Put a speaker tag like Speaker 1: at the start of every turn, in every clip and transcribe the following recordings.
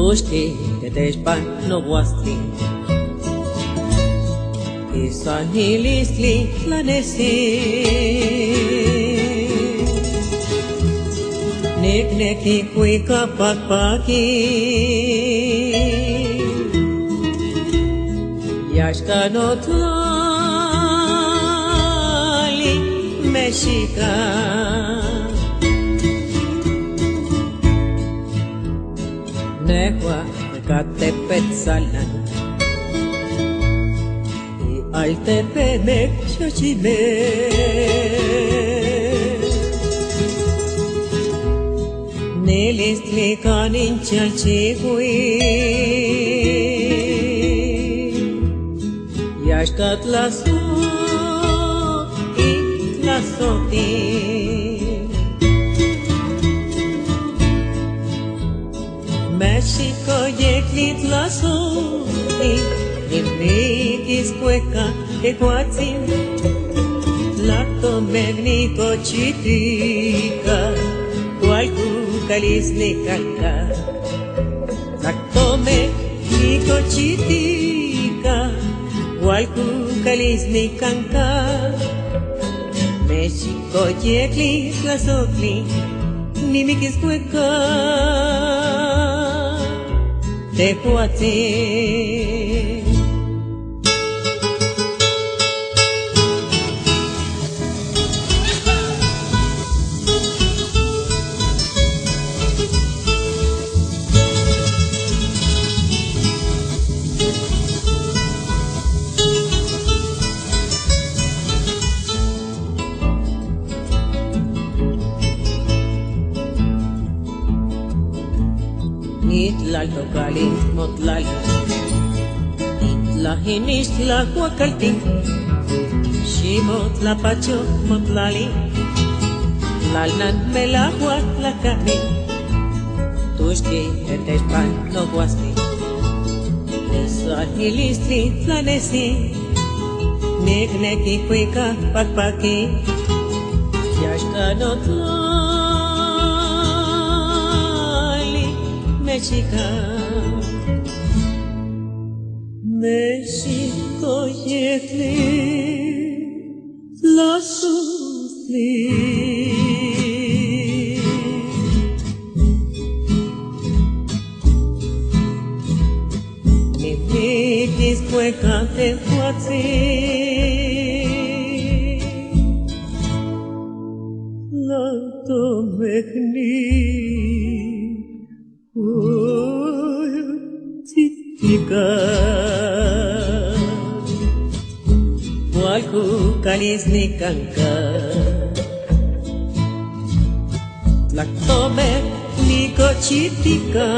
Speaker 1: Tushki teteshpan no guastli Isanilistli tlanesi Nikneki kuika pakpaki Yashkano tlali Mexica Nehua katepetzalan I altepemek xochime Nilistli kanin chalchigui Yashkat laso I lasoti Mexico yeklit lasoti Nimikis cueca ecuatzin Tlato megnico chitica Cualcu calisne canca Tlato megnico chitica Cualcu calisne canca Mexico yeklit lasoti Nimikis cueca Tehuatzin Itlal tocali motlali Itlahinis la huacalti Shimot la pacho motlali Lalnan melahua la cani Tushki etespan no guasti Isanilistli tlanesi Nikneki kuika pakpaki Yashkano Mexica Mexico yekli lasutli Nimikis cueca tehuatzin Lato megni Walku kalisni kanka Tlaktome niko chitika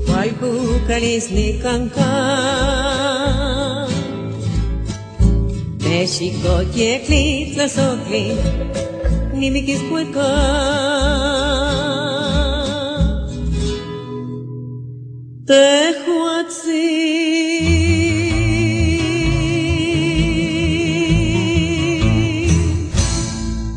Speaker 1: Walku kalisni kanka Mexico yekli tlasotli Nimikis cueca Tehuatzin